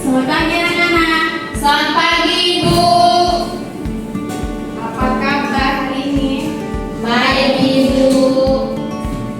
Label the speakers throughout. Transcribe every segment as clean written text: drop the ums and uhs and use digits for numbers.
Speaker 1: Selamat pagi anak-anak.
Speaker 2: Selamat pagi Ibu.
Speaker 1: Apa kabar hari ini?
Speaker 2: Baik Ibu.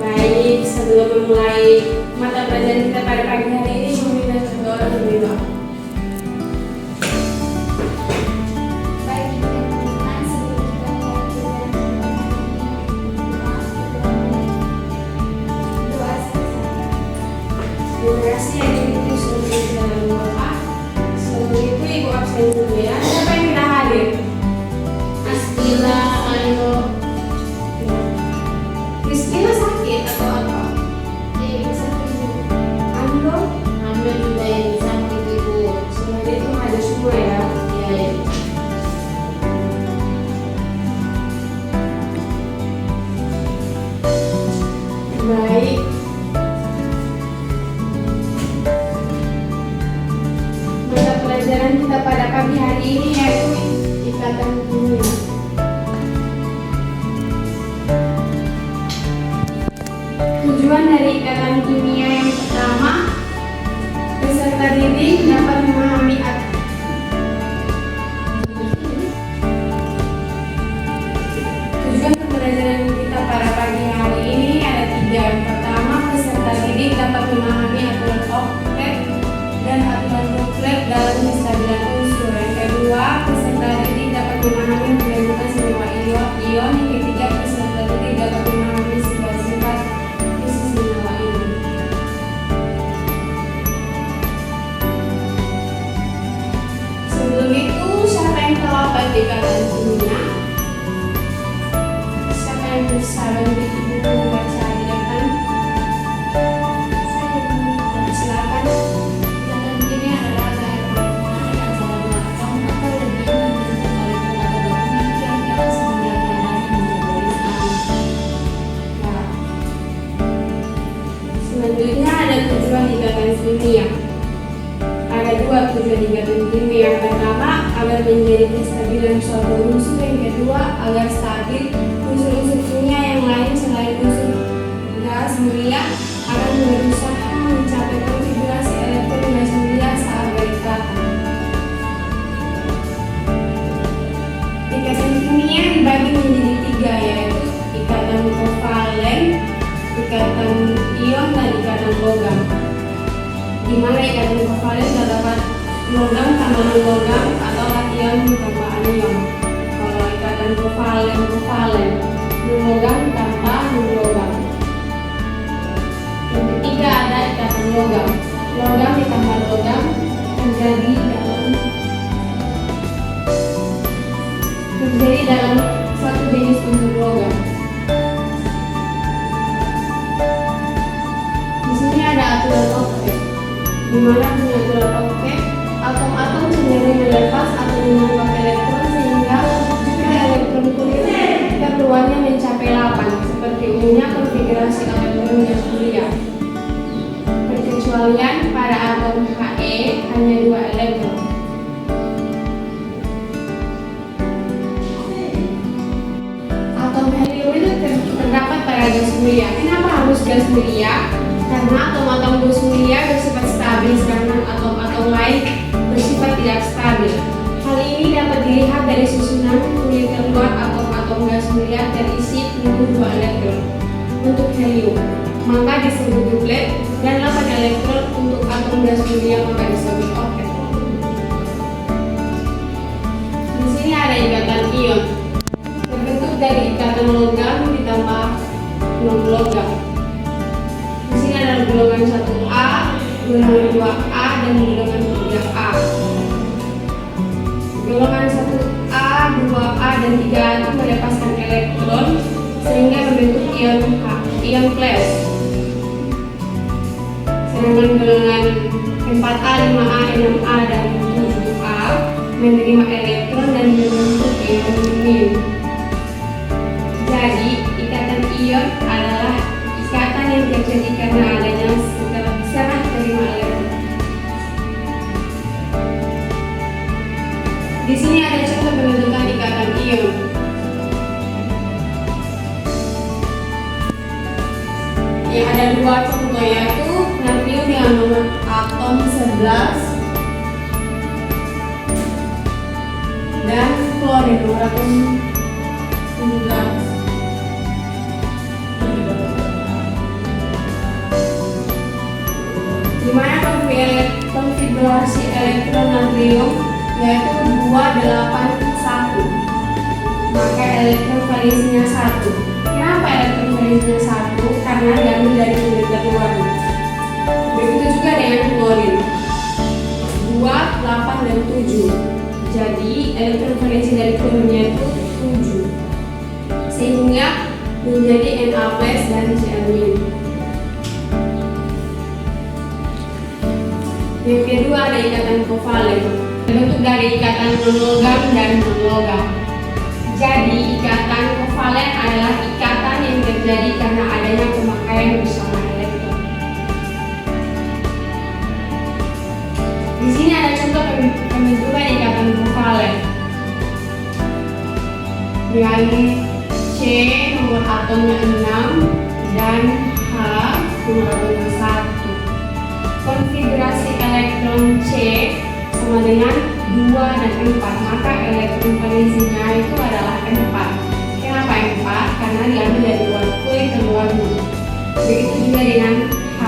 Speaker 1: Baik, sebelum memulai mata pelajaran kita pada pagi hari ini, meminta berdoa terlebih dahulu.
Speaker 3: Baik teman-teman, sebelum kita mulai doa selesai.
Speaker 1: Terima kasih ya Ibu sudah berjalan doa. Sebelum itu Ibu absen dulu ya. Siapa yang tidak hadir?
Speaker 2: Asbila, ayo.
Speaker 1: Rizkila sakit atau apa?
Speaker 3: Bisa dulu.
Speaker 1: Ando?
Speaker 2: Anda juga yang sakit Ibu.
Speaker 1: Semuanya itu ada semua ya.
Speaker 2: Ya, ya.
Speaker 1: Baik. Mata pelajaran kita pada pagi hari ini yaitu ikatan kimia. Tujuan dari ikatan kimia yang pertama, peserta didik dapat memahami tujuan pembelajaran kita pada pagi hari ini ada tiga. Yang pertama, peserta didik dapat memahami aturan oktet dan aturan droplet dalam kestabilan unsur. Yang kedua, peserta didik dapat memahami hubungan senyawa ion. Yang ketiga, peserta didik dapat memahami sifat-sifat khusus senyawa ion. Sebelum itu, siapa yang tahu apa itu ikatan kimia? Siapa yang bisa bantu ibu membaca di depan?
Speaker 3: Saya ingin
Speaker 1: Silakan.
Speaker 3: ikatan kimia adalah gaya pertemuan antara dua atom atau lebih membentuk molekul atau dokumen kira-kira sembilan daerah yang menjadi satu.
Speaker 1: Ya. Selanjutnya ada tujuan ikatan kimia. Ada dua tujuan ikatan kimia. Yang pertama, agar menjadi kestabilan suatu unsur. Yang kedua, agar stabil unsur-unsur kimia yang lain selain unsur gas mulia akan berusaha mencapai konfigurasi elektron gas mulia saat berikatan. Ikatan kimia dibagi menjadi tiga, yaitu ikatan kovalen, ikatan ion, dan ikatan logam. Di mana ikatan kovalen terdapat logam tambah logam atau ion tambah anion. Kalau ikatan kovalen logam tambah logam. Yang ketiga ada ikatan logam. Logam ditambah logam terjadi dalam suatu jenis unsur logam. Di sini ada aturan oktet. Di mana punya aturan oktet, atom-atom cenderung melepas atau menangkap elektron sehingga jika elektron kulit keluarnya mencapai 8, seperti umumnya konfigurasi elektron gas mulia. Perkecualian pada atom He hanya 2 elektron. Atom helium itu terdapat pada gas mulia. Kenapa harus gas mulia? Karena atom-atom gas mulia bersifat stabil, sedangkan atom-atom lain bersifat tidak stabil. Hal ini dapat dilihat dari susunan kulit keluar atom-atom gas mulia terisi penuh 2 elektron untuk helium, maka disebut duplet, dan 8 elektron untuk atom gas mulia, maka disebut oktet. Di sini ada ikatan ion, terbentuk dari ikatan logam ditambah non-logam. Di sini ada golongan 1A, golongan 2A, dan golongan 3A. Golongan 1A, 2A, dan 3A itu melepaskan elektron sehingga membentuk ion plus. Sedangkan golongan 4A, 5A, 6A, dan 7A menerima elektron dan membentuk ion min. Jadi, ikatan ion adalah ikatan yang terjadi karena adanya serah terima elektron. Di sini ada contoh pembentukan ikatan ion. Ya, ada 2 contoh, yaitu natrium dengan nomor atom 11 klorin nomor atom 17. Di mana konfigurasi elektron natrium yaitu 281, maka elektron valisinya 1. Kenapa elektron valisinya 1? Karena diambil dari kulit terluarnya. Begitu juga dengan klorin 2, 8, dan 7. Jadi elektron valisi dari klorinnya itu 7, sehingga menjadi Na+ dan Cl-. Yang kedua ada ikatan kovalen, terbentuk dari ikatan non-logam dan non-logam. Jadi ikatan kovalen adalah ikatan yang terjadi karena adanya pemakaian bersama elektron. Di sini ada contoh pembentukan ikatan kovalen dengan C nomor atomnya 6 dan H nomor atomnya 1. Konfigurasi elektron C sama dengan 2 dan 4, maka elektron valisinya itu adalah 4. Kenapa 4? Karena diambil dari kulit terluarnya. Begitu juga dengan H,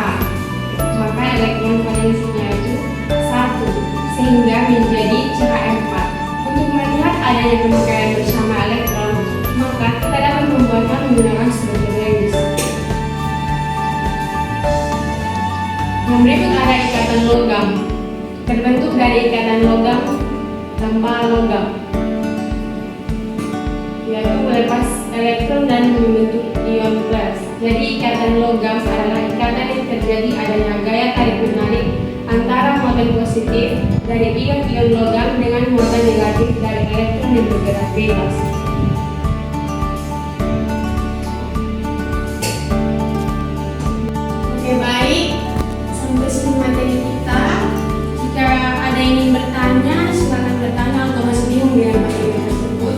Speaker 1: maka elektron valisinya itu 1, sehingga menjadi CH4. Untuk melihat adanya pemakaian bersama elektron, maka kita dapat membuatnya menggunakan sebagai lembis. Yang berikut ada ikatan logam, terbentuk dari ikatan logam tanpa logam, yaitu melepas elektron dan membentuk ion plus. Jadi ikatan logam adalah ikatan yang terjadi adanya gaya tarik menarik antara muatan positif dari ion-ion logam dengan muatan negatif dari elektron yang bergerak bebas. Oke, baik. Sampai sini materi kita. Jika ada yang ingin bertanya, silakan bertanya atau masih bingung dengan materi tersebut.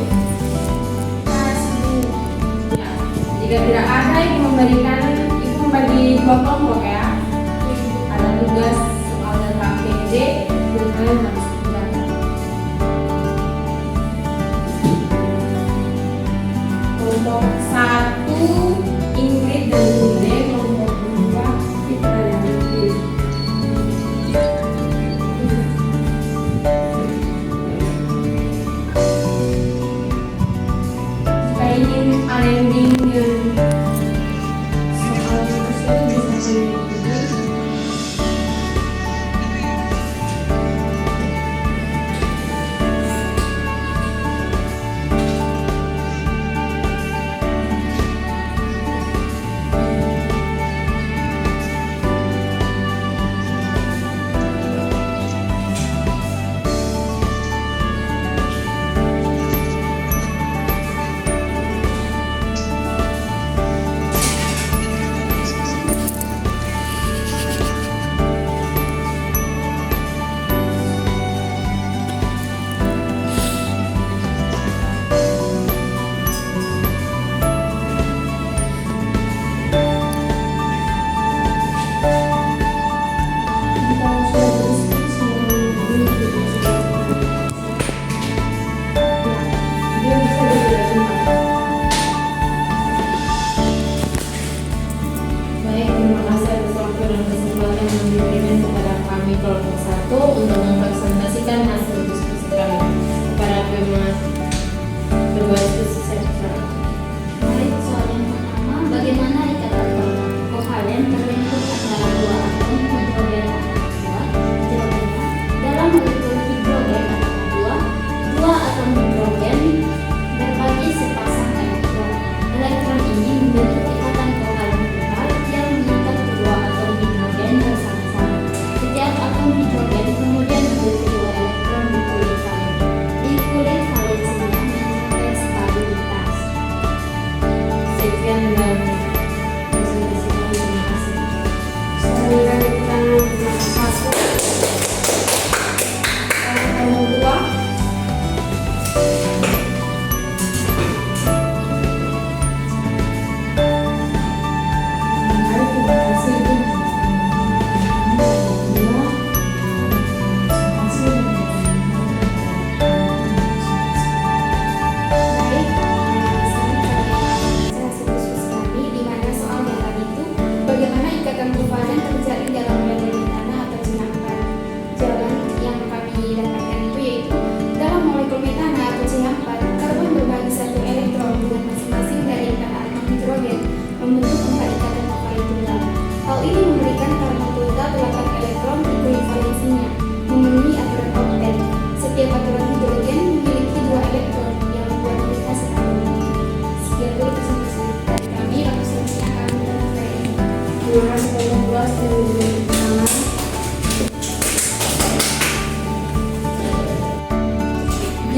Speaker 1: Ya, jika tidak ada, ibu membagi 2 kelompok ya. Ada tugas soal dan KPD dan kalian harus kerjakan. Kelompok 1 Ingrid dan Bude, kelompok 2 Fitra dan Ingrid. Jika ingin ada yang bingung dengan soal tersebut bisa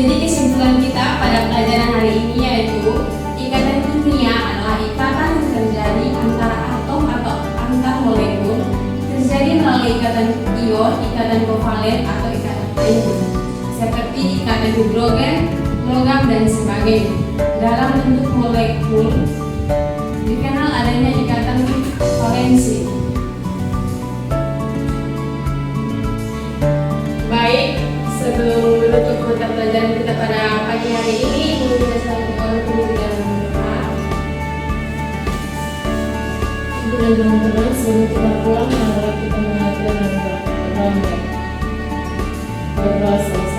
Speaker 1: Jadi kesimpulan kita pada pelajaran hari ini yaitu ikatan kimia adalah ikatan yang terjadi antara atom atau antar molekul terjadi melalui ikatan ion, ikatan kovalen atau ikatan lainnya seperti ikatan hidrogen, logam dan sebagainya. Dalam bentuk molekul dikenal adanya ikatan valensi. Baik, sebelum menutup mata pelajaran kita pada pagi hari ini, boleh kita sampaikan dulu di dalam berdoa.
Speaker 2: Ibu dan teman-teman, sebelum kita pulang, marilah kita mengatur dan berdoa. Berdoa selesai.